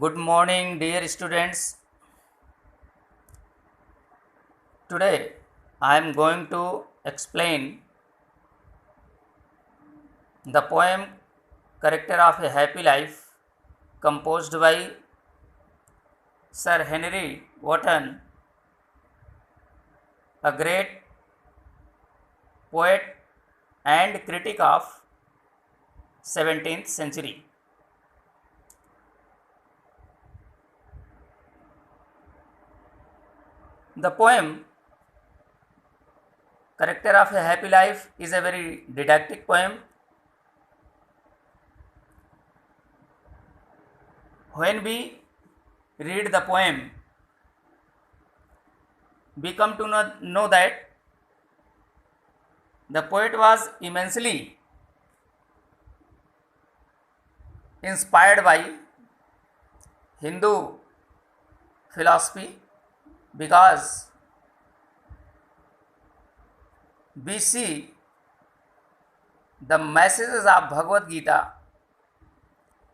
Good morning, dear students. Today I am going to explain the poem Character of a Happy Life, composed by Sir Henry Wotton, a great poet and critic of 17th century. The poem Character of a Happy Life is a very didactic poem. When we read the poem, we come to know that the poet was immensely inspired by Hindu philosophy because we see the messages of Bhagavad Gita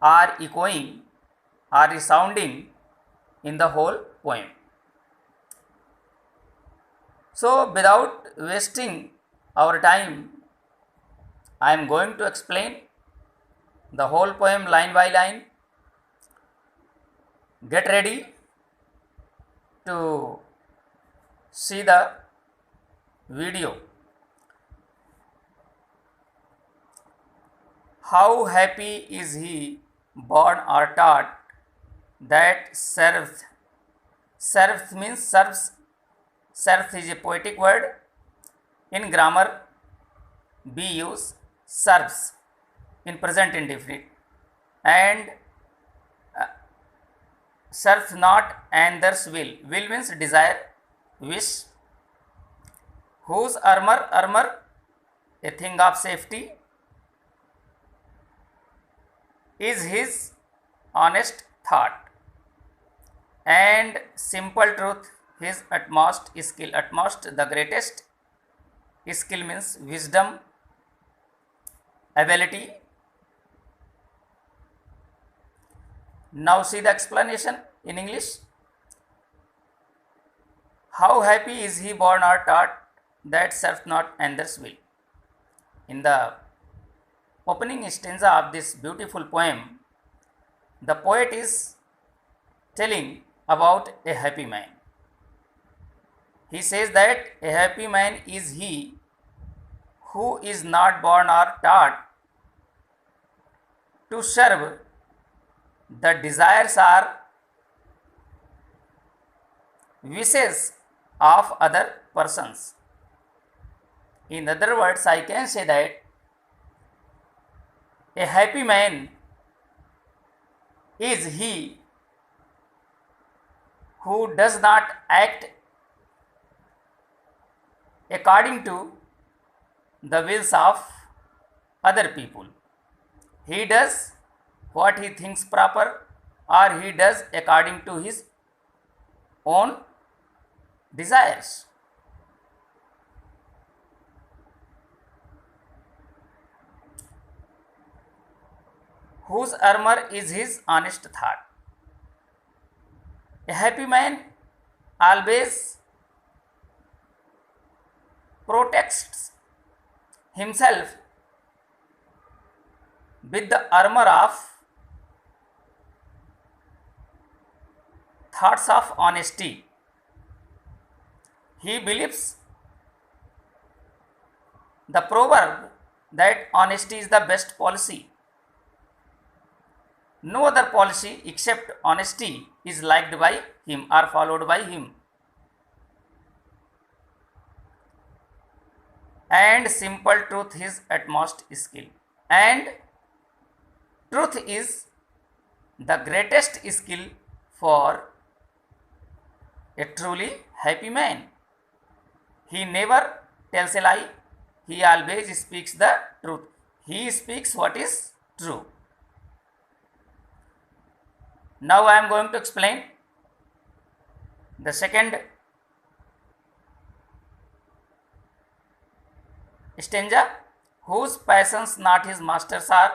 are echoing, are resounding in the whole poem. So, without wasting our time, I am going to explain the whole poem line by line. Get ready to see the video. How happy is he born or taught that serves. Serves means serves. Serves is a poetic word. In grammar, we use serves in present indefinite and serves not and thus will. Will means desire, wish. Whose armor, a thing of safety, is his honest thought, and simple truth his utmost skill. Utmost, the greatest. Skill means wisdom, ability. Now see the explanation in English. How happy is he born or taught that serves not and thus will. In the opening stanza of this beautiful poem, the poet is telling about a happy man. He says that a happy man is he who is not born or taught to serve the desires or wishes of other persons. In other words, I can say that a happy man is he who does not act according to the wills of other people. He does what he thinks proper, or he does according to his own desires. Whose armor is his honest thought. A happy man always protects himself with the armor of thoughts of honesty. He believes the proverb that honesty is the best policy. No other policy except honesty is liked by him or followed by him. And simple truth his utmost skill. And truth is the greatest skill for a truly happy man. He never tells a lie. He always speaks the truth. He speaks what is true. Now I am going to explain the second stanza. Whose passions not his masters are.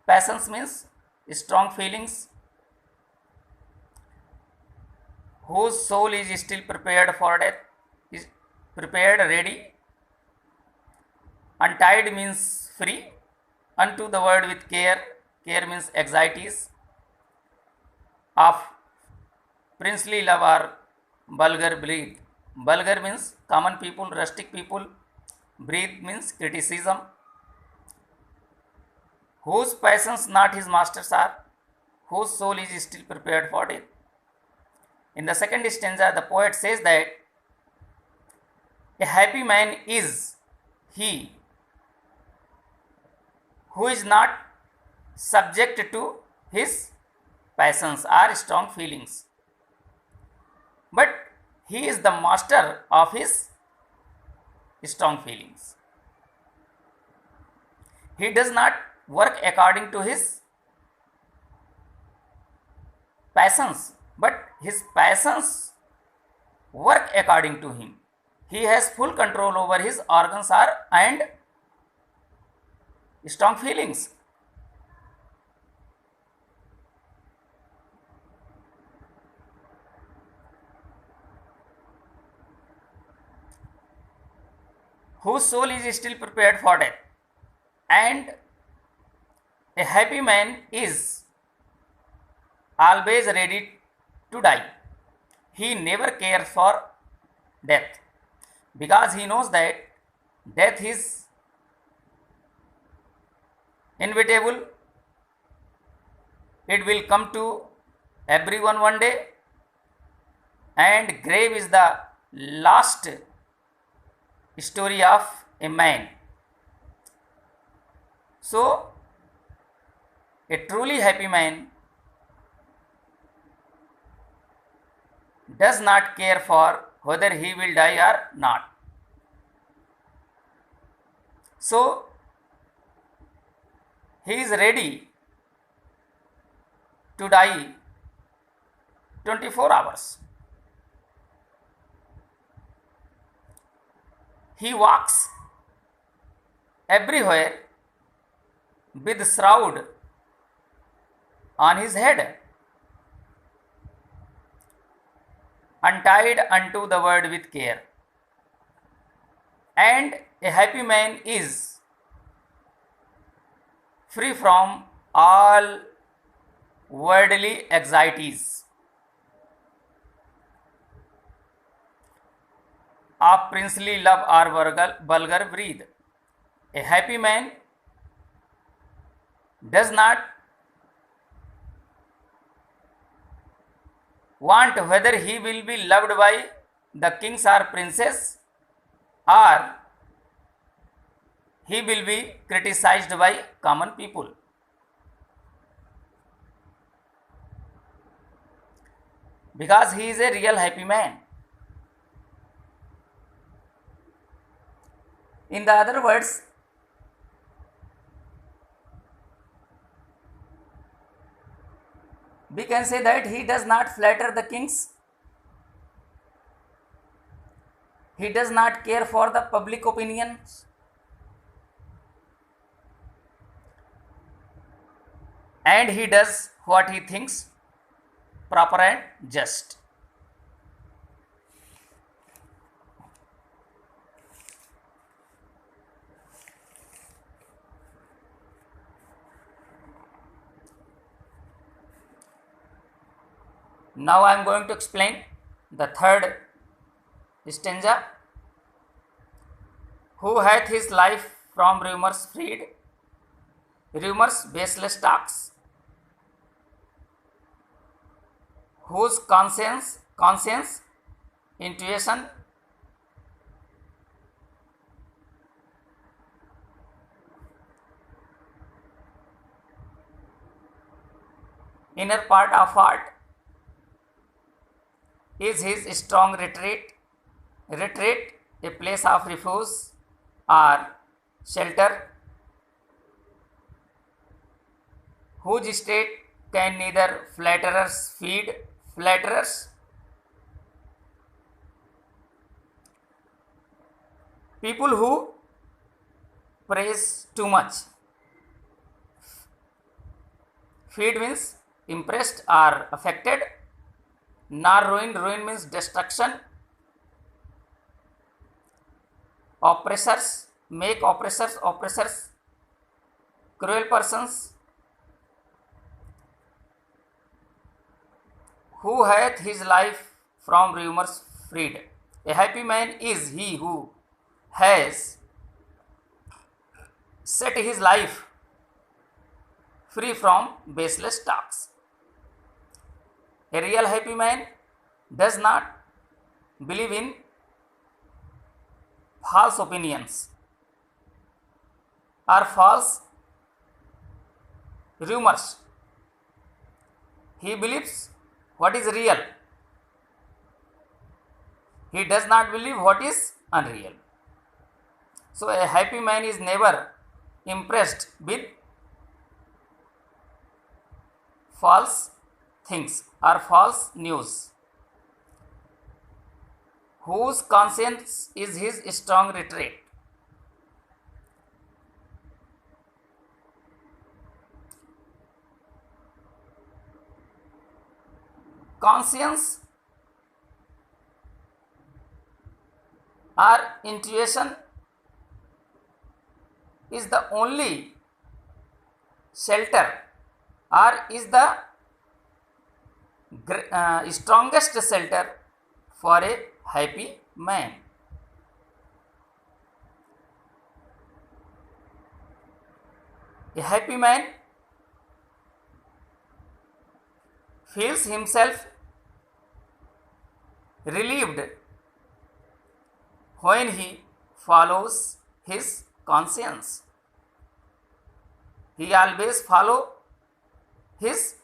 Passions means strong feelings, whose soul is still prepared for death, is prepared, ready. Untied means free. Unto the word with care. Care means anxieties of princely love or vulgar breed. Vulgar means common people, rustic people. Breed means criticism. Whose passions not his masters are, whose soul is still prepared for death. In the second stanza, the poet says that a happy man is he who is not subject to his passions or strong feelings, but he is the master of his strong feelings. He does not work according to his passions, but his passions work according to him. He has full control over his organs and strong feelings. Whose soul is still prepared for death. And a happy man is always ready to die. He never cares for death because he knows that death is inevitable. It will come to everyone one day, and grave is the last story of a man. So a truly happy man does not care for whether he will die or not. So he is ready to die 24 hours. He walks everywhere with shroud on his head, untied unto the word with care. And a happy man is free from all worldly anxieties of princely love or vulgar breed. A happy man does not want whether he will be loved by the kings or princes, or he will be criticized by common people. Because he is a real happy man. In the other words, we can say that he does not flatter the kings. He does not care for the public opinions. And he does what he thinks proper and just. Now I am going to explain the third stanza. Who hath his life from rumors freed? Rumors, baseless talks. Whose conscience, intuition, inner part of heart is his strong retreat, a place of refuge or shelter, whose state can neither flatterers feed. Flatterers, people who praise too much. Feed means impressed or affected. Nor ruin. Ruin means destruction. Oppressors. Make oppressors. Oppressors. Cruel persons. Who hath his life from rumors freed. A happy man is he who has set his life free from baseless talks. A real happy man does not believe in false opinions or false rumors. He believes what is real. He does not believe what is unreal. So a happy man is never impressed with false things or false news. Whose conscience is his strong retreat. Conscience or intuition is the only shelter or is the strongest shelter for a happy man. A happy man feels himself relieved when he follows his conscience. He always follow his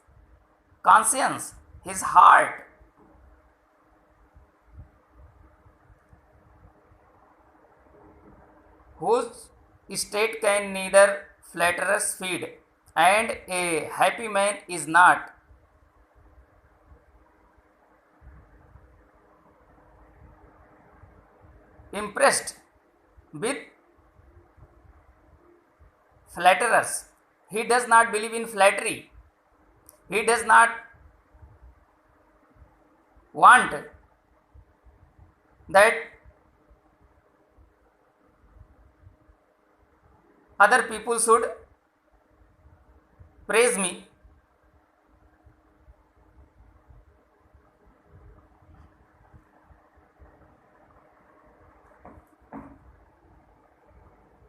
conscience, his heart. Whose state can neither flatterers feed, and a happy man is not impressed with flatterers. He does not believe in flattery. He does not want that other people should praise me.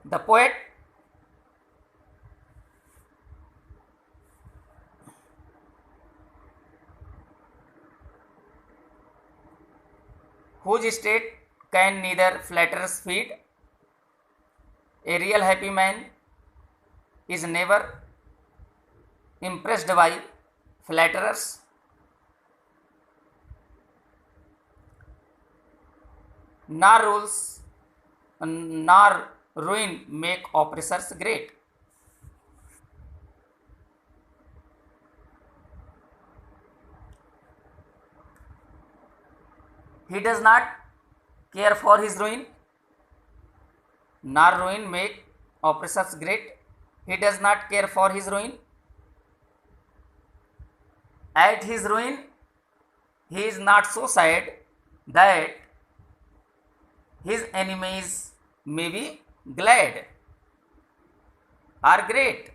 The poet whose state can neither flatterers feed. A real happy man is never impressed by flatterers. Nor ruin make oppressors great. He does not care for his ruin, nor ruin make oppressors great. He does not care for his ruin. At his ruin, he is not so sad that his enemies may be glad or great.